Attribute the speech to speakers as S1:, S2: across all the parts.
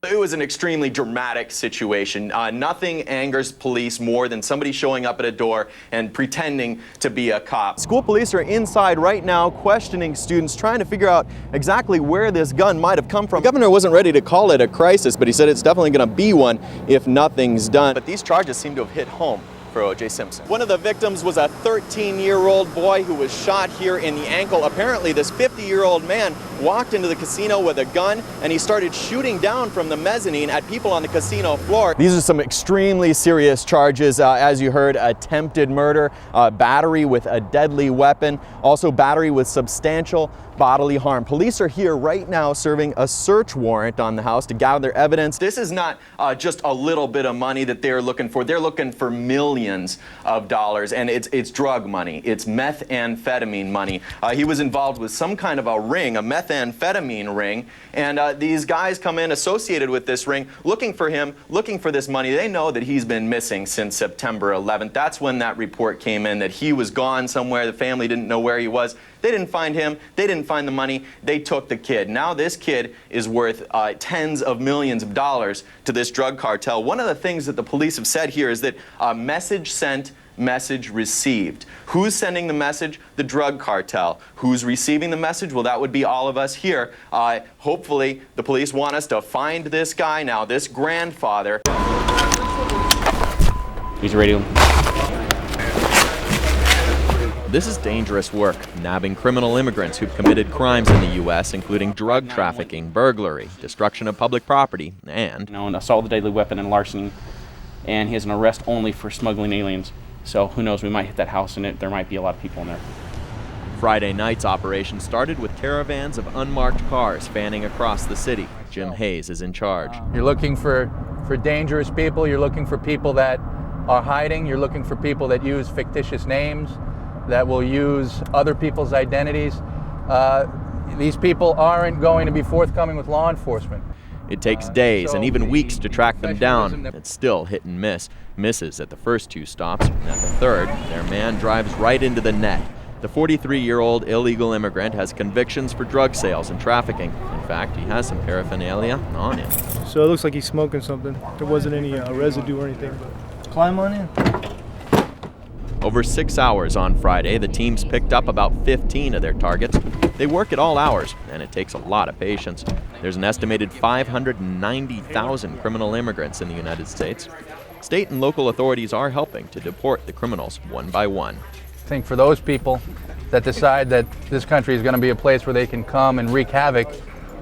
S1: It was an extremely dramatic situation. Nothing angers police more than somebody showing up at a door and pretending to be a cop. School police are inside right now questioning students, trying to figure out exactly where this gun might have come from. The governor wasn't ready to call it a crisis, but he said it's definitely going to be one if nothing's done. But these charges seem to have hit home for O.J. Simpson. One of the victims was a 13-year-old boy who was shot here in the ankle. Apparently, this 50-year-old man walked into the casino with a gun and he started shooting down from the mezzanine at people on the casino floor. These are some extremely serious charges. As you heard, attempted murder, battery with a deadly weapon, also battery with substantial bodily harm. Police are here right now serving a search warrant on the house to gather evidence. This is not just a little bit of money that they're looking for. They're looking for millions of dollars, and it's drug money. It's methamphetamine money. He was involved with some kind of a ring, a methamphetamine ring, and these guys come in associated with this ring looking for him, looking for this money. They know that he's been missing since September 11th. That's when that report came in that he was gone somewhere. The family didn't know where he was. They didn't find him. They didn't find the money. They took the kid. Now this kid is worth tens of millions of dollars to this drug cartel. One of the things that the police have said here is that message sent, message received. Who's sending the message? The drug cartel. Who's receiving the message? Well, that would be all of us here. Hopefully, the police want us to find this guy now, this grandfather.
S2: He's radio.
S1: This is dangerous work, nabbing criminal immigrants who've committed crimes in the U.S., including drug trafficking, burglary, destruction of public property, and
S2: an assault with a deadly weapon and larceny. And he has an arrest only for smuggling aliens. So who knows, we might hit that house and there might be a lot of people in there.
S1: Friday night's operation started with caravans of unmarked cars fanning across the city. Jim Hayes is in charge.
S3: You're looking for dangerous people. You're looking for people that are hiding. You're looking for people that use fictitious names, that will use other people's identities. These people aren't going to be forthcoming with law enforcement.
S1: It takes days and even weeks to track them down. It's still hit and miss. Misses at the first two stops, and at the third, their man drives right into the net. The 43-year-old illegal immigrant has convictions for drug sales and trafficking. In fact, he has some paraphernalia on him.
S4: So it looks like he's smoking something. There wasn't any residue or anything. Climb on in.
S1: Over 6 hours on Friday, the teams picked up about 15 of their targets. They work at all hours, and it takes a lot of patience. There's an estimated 590,000 criminal immigrants in the United States. State and local authorities are helping to deport the criminals one by one.
S3: I think for those people that decide that this country is going to be a place where they can come and wreak havoc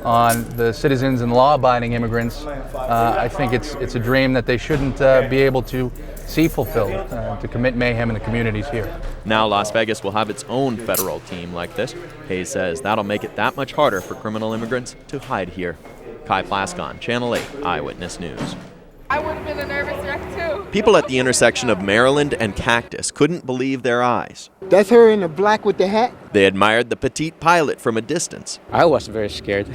S3: on the citizens and law-abiding immigrants, I think it's a dream that they shouldn't be able to see fulfilled, to commit mayhem in the communities here.
S1: Now Las Vegas will have its own federal team like this. Hayes says that'll make it that much harder for criminal immigrants to hide here. Plaskon, Channel 8 Eyewitness News.
S5: I would have been a nervous wreck too.
S1: People at the intersection of Maryland and Cactus couldn't believe their eyes.
S6: That's her in the black with the hat?
S1: They admired the petite pilot from a distance.
S7: I was very scared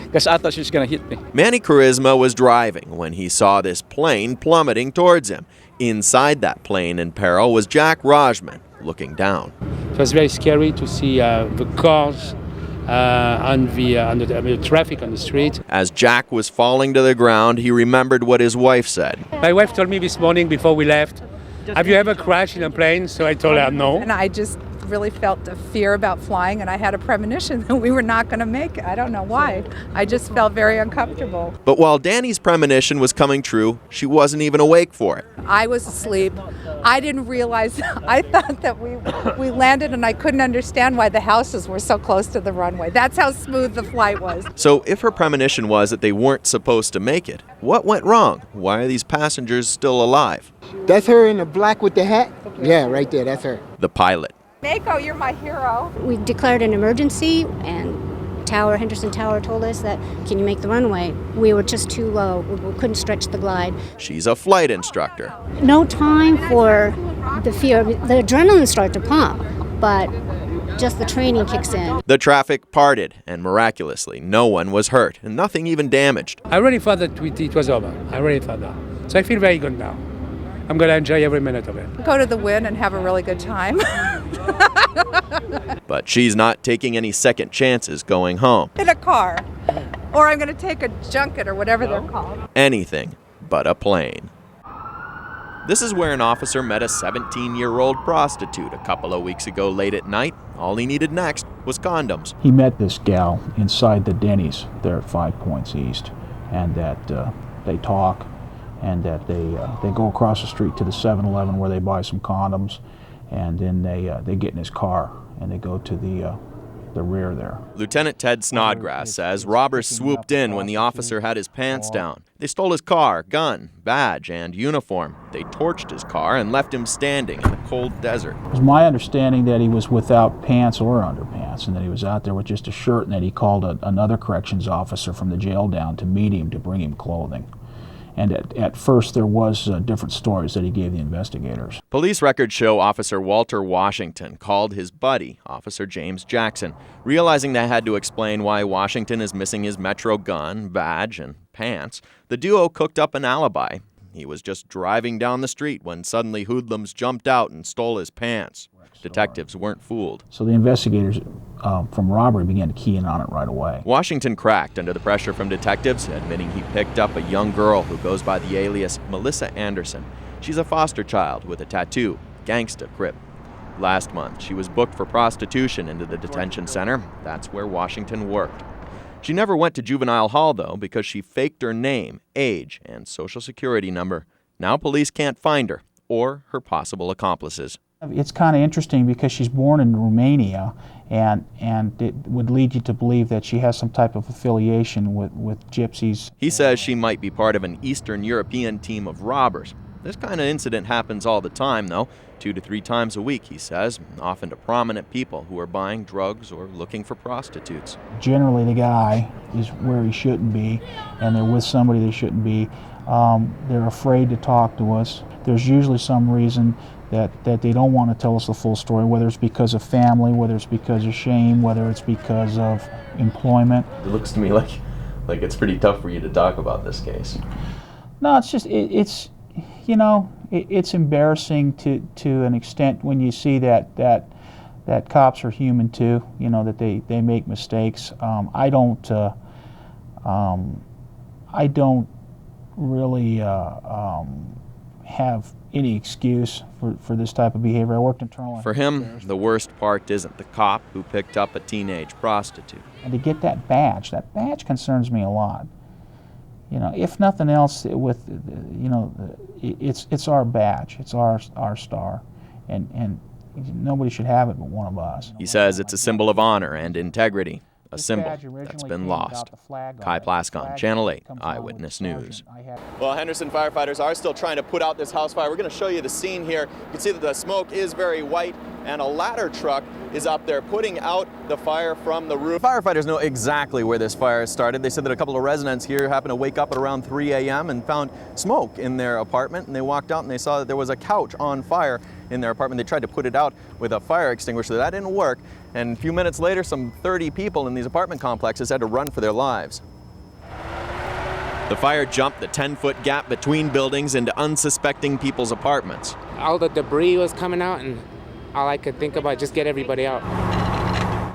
S7: because I thought she was going to hit me.
S1: Manny Charisma was driving when he saw this plane plummeting towards him. Inside that plane in peril was Jack Rajman, looking down.
S7: It was very scary to see the cars on the traffic on the street.
S1: As Jack was falling to the ground, he remembered what his wife said.
S7: My wife told me this morning before we left, have you ever crashed in a plane? So I told her no.
S5: And I just really felt the fear about flying, and I had a premonition that we were not going to make it. I don't know why. I just felt very uncomfortable.
S1: But while Danny's premonition was coming true, she wasn't even awake for it.
S5: I was asleep. I didn't realize, I thought that we landed, and I couldn't understand why the houses were so close to the runway. That's how smooth the flight was.
S1: So if her premonition was that they weren't supposed to make it, what went wrong? Why are these passengers still alive?
S6: That's her in the black with the hat? Yeah, right there, that's her.
S1: The pilot.
S5: Mako, you're my hero.
S8: We declared an emergency, and Henderson Tower told us that, can you make the runway? We were just too low. We couldn't stretch the glide.
S1: She's a flight instructor.
S8: No time for the fear. The adrenaline started to pump, but just the training kicks in.
S1: The traffic parted, and miraculously, no one was hurt, and nothing even damaged.
S7: I really thought that it was over. I really thought that. So I feel very good now. I'm going to enjoy every minute of it.
S5: Go to the Wynn and have a really good time.
S1: But she's not taking any second chances going home.
S5: In a car. Or I'm going to take a junket or whatever they're called.
S1: Anything but a plane. This is where an officer met a 17-year-old prostitute a couple of weeks ago late at night. All he needed next was condoms.
S9: He met this gal inside the Denny's there at 5 Points East, and that they talk, and that they go across the street to the 7-Eleven where they buy some condoms, and then they get in his car and they go to the rear there.
S1: Lieutenant Ted Snodgrass says robbers swooped in when the officer had his pants down. They stole his car, gun, badge, and uniform. They torched his car and left him standing in the cold desert.
S9: It was my understanding that he was without pants or underpants, and that he was out there with just a shirt, and that he called another corrections officer from the jail down to meet him to bring him clothing. And at first there was different stories that he gave the investigators.
S1: Police records show Officer Walter Washington called his buddy, Officer James Jackson, realizing they had to explain why Washington is missing his Metro gun, badge, and pants. The duo cooked up an alibi. He was just driving down the street when suddenly hoodlums jumped out and stole his pants. Detectives weren't fooled.
S9: So the investigators from robbery began to key in on it right away.
S1: Washington cracked under the pressure from detectives, admitting he picked up a young girl who goes by the alias Melissa Anderson. She's a foster child with a tattoo, Gangsta Crip. Last month, she was booked for prostitution into the detention center. That's where Washington worked. She never went to juvenile hall, though, because she faked her name, age, and social security number. Now police can't find her or her possible accomplices.
S9: It's kind of interesting because she's born in Romania, and it would lead you to believe that she has some type of affiliation with gypsies.
S1: He says she might be part of an Eastern European team of robbers. This kind of incident happens all the time, though, 2 to 3 times a week, he says, often to prominent people who are buying drugs or looking for prostitutes.
S9: Generally, the guy is where he shouldn't be, and they're with somebody they shouldn't be. They're afraid to talk to us. There's usually some reason that they don't want to tell us the full story, whether it's because of family, whether it's because of shame, whether it's because of employment.
S1: It looks to me like it's pretty tough for you to talk about this case.
S9: No, it's just, it's embarrassing to an extent when you see that cops are human too, that they make mistakes. I don't really have any excuse for this type of behavior. I worked internally.
S1: For him, the worst part isn't the cop who picked up a teenage prostitute.
S9: And to get that badge concerns me a lot. If nothing else, it's our badge, it's our star, and nobody should have it but one of us.
S1: He says it's a symbol of honor and integrity, a symbol that's been lost. Kai Plaskon, Channel 8 Eyewitness News. Well, Henderson firefighters are still trying to put out this house fire. We're going to show you the scene here. You can see that the smoke is very white, and a ladder truck is up there putting out the fire from the roof. Firefighters know exactly where this fire started. They said that a couple of residents here happened to wake up at around 3 a.m. and found smoke in their apartment, and they walked out and they saw that there was a couch on fire in their apartment. They tried to put it out with a fire extinguisher. That didn't work, and a few minutes later, some 30 people in these apartment complexes had to run for their lives. The fire jumped the 10-foot gap between buildings into unsuspecting people's apartments.
S10: All the debris was coming out, and all I could think about, just get everybody out.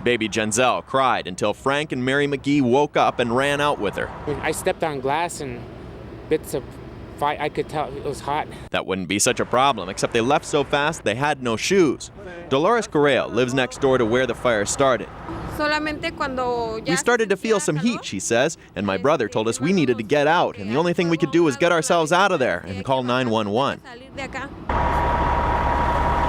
S1: Baby Genzel cried until Frank and Mary McGee woke up and ran out with her.
S10: I stepped on glass and bits of fire. I could tell it was hot.
S1: That wouldn't be such a problem, except they left so fast they had no shoes. Dolores Kyril lives next door to where the fire started. We started to feel some heat, she says, and my brother told us we needed to get out, and the only thing we could do was get ourselves out of there and call 911.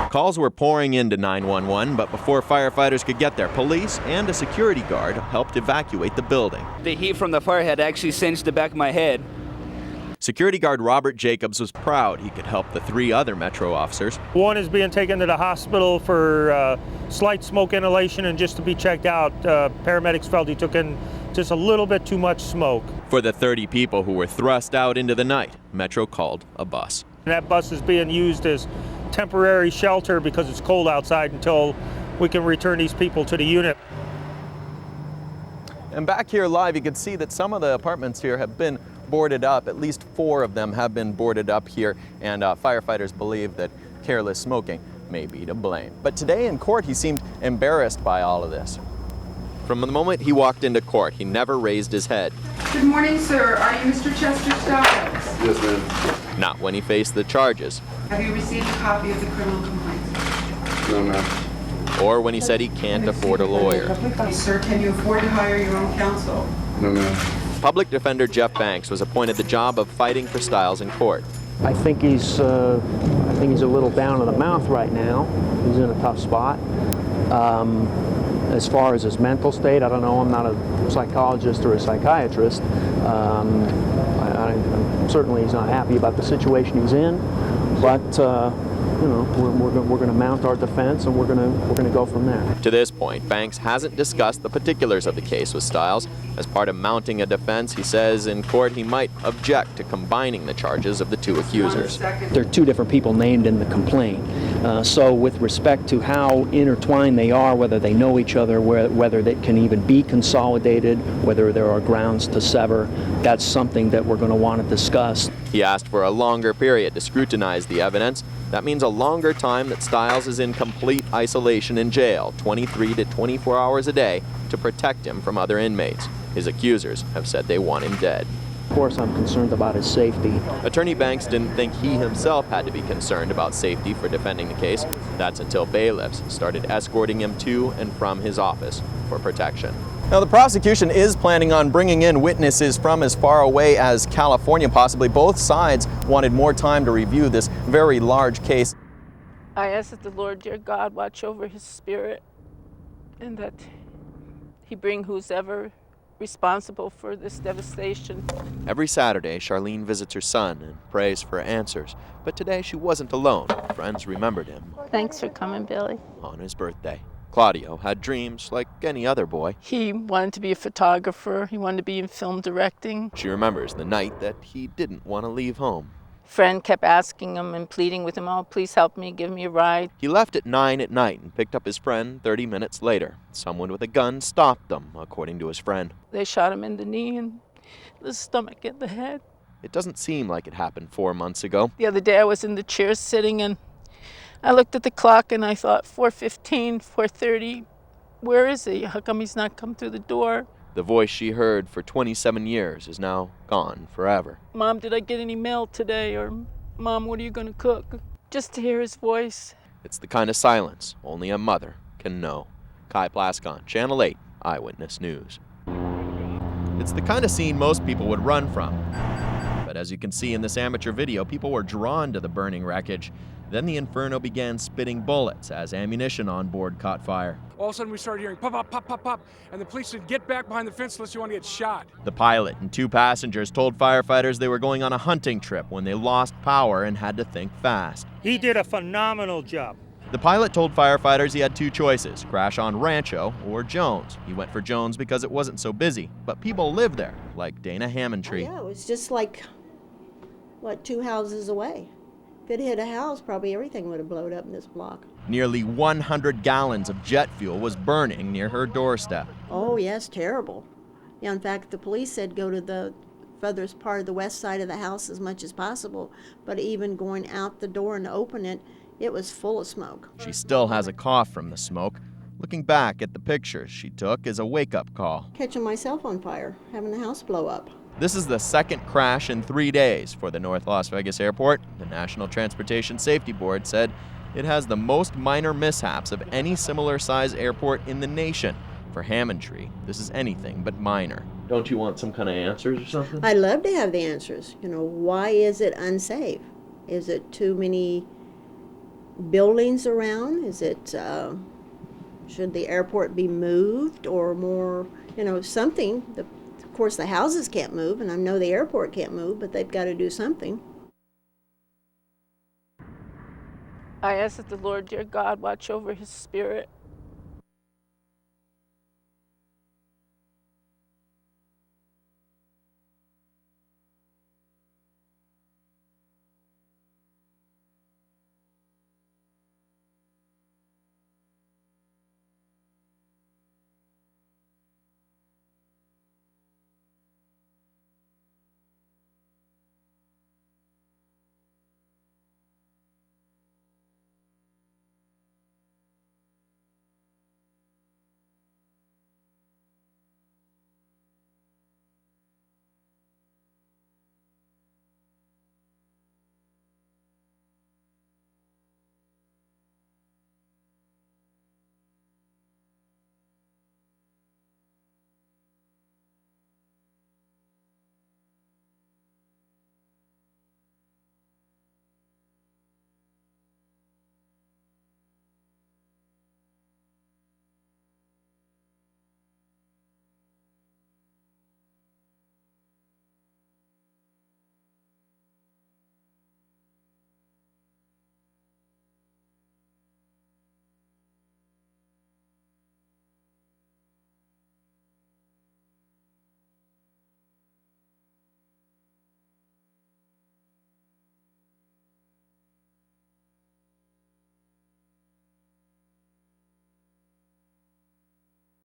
S1: Calls were pouring into 911, but before firefighters could get there, police and a security guard helped evacuate the building.
S11: The heat from the fire had actually singed the back of my head.
S1: Security guard Robert Jacobs was proud he could help the 3 other Metro officers.
S12: One is being taken to the hospital for slight smoke inhalation and just to be checked out. Paramedics felt he took in just a little bit too much smoke.
S1: For the 30 people who were thrust out into the night, Metro called a bus.
S12: And that bus is being used as temporary shelter because it's cold outside until we can return these people to the unit.
S1: And back here live, you can see that some of the apartments here have been boarded up. At least 4 of them have been boarded up here, and firefighters believe that careless smoking may be to blame. But today in court, he seemed embarrassed by all of this. From the moment he walked into court, he never raised his head.
S13: Good morning, sir. Are you Mr. Chester Stiles?
S14: Yes, ma'am.
S1: Not when he faced the charges.
S13: Have you received a copy of the criminal complaint?
S14: No, ma'am.
S1: Or when he said he can't afford a lawyer.
S13: Sir, can you afford to hire your own counsel?
S14: No, ma'am.
S1: Public defender Jeff Banks was appointed the job of fighting for Stiles in court.
S15: I think he's a little down in the mouth right now. He's in a tough spot. As far as his mental state, I don't know. I'm not a psychologist or a psychiatrist. Certainly he's not happy about the situation he's in, but you know, we're going to mount our defense and we're going to go from there.
S1: To this point, Banks hasn't discussed the particulars of the case with Stiles. As part of mounting a defense, he says in court he might object to combining the charges of the two accusers.
S15: There are two different people named in the complaint. So with respect to how intertwined they are, whether they know each other, whether they can even be consolidated, whether there are grounds to sever, that's something that we're going to want to discuss.
S1: He asked for a longer period to scrutinize the evidence. That means a longer time that Stiles is in complete isolation in jail, 23 to 24 hours a day, to protect him from other inmates. His accusers have said they want him dead.
S15: Of course, I'm concerned about his safety.
S1: Attorney Banks didn't think he himself had to be concerned about safety for defending the case. That's until bailiffs started escorting him to and from his office for protection. Now, the prosecution is planning on bringing in witnesses from as far away as California, possibly. Both sides wanted more time to review this very large case.
S16: I ask that the Lord, dear God, watch over his spirit and that he bring who's ever responsible for this devastation.
S1: Every Saturday, Charlene visits her son and prays for answers. But today she wasn't alone. Friends remembered him.
S16: Thanks for coming, Billy.
S1: On his birthday. Claudio had dreams like any other boy.
S16: He wanted to be a photographer. He wanted to be in film directing.
S1: She remembers the night that he didn't want to leave home.
S16: Friend kept asking him and pleading with him, oh, please help me, give me a ride.
S1: He left at 9 at night and picked up his friend 30 minutes later. Someone with a gun stopped them, according to his friend.
S16: They shot him in the knee and the stomach and the head.
S1: It doesn't seem like it happened 4 months ago.
S16: The other day I was in the chair sitting and I looked at the clock and I thought 4:15, 4:30, where is he? How come he's not come through the door?
S1: The voice she heard for 27 years is now gone forever.
S16: Mom, did I get any mail today? Or Mom, what are you going to cook? Just to hear his voice.
S1: It's the kind of silence only a mother can know. Plaskon, Channel 8, Eyewitness News. It's the kind of scene most people would run from. But as you can see in this amateur video, people were drawn to the burning wreckage. Then the inferno began spitting bullets as ammunition on board caught fire.
S17: All of a sudden we started hearing pop, pop, pop, pop, pop, and the police said, get back behind the fence unless you want to get shot.
S1: The pilot and 2 passengers told firefighters they were going on a hunting trip when they lost power and had to think fast.
S12: He did a phenomenal job.
S1: The pilot told firefighters he had 2 choices, crash on Rancho or Jones. He went for Jones because it wasn't so busy, but people live there, like Dana Hammondtree.
S18: Yeah, it was just like, 2 houses away. If it hit a house, probably everything would have blown up in this block.
S1: Nearly 100 gallons of jet fuel was burning near her doorstep.
S18: Oh, yes, terrible. Yeah, in fact, the police said go to the furthest part of the west side of the house as much as possible, but even going out the door and open it, it was full of smoke.
S1: She still has a cough from the smoke. Looking back at the pictures she took is a wake-up call.
S18: Catching myself on fire, having the house blow up.
S1: This is the second crash in 3 days for the North Las Vegas airport. The National Transportation Safety Board said it has the most minor mishaps of any similar size airport in the nation. For Hammondtree, this is anything but minor. Don't you want some kind of answers or something?
S18: I'd love to have the answers. Why is it unsafe? Is it too many buildings around? Is it, should the airport be moved or more, something? Of course, the houses can't move, and I know the airport can't move, but they've got to do something.
S16: I ask that the Lord, dear God, watch over his spirit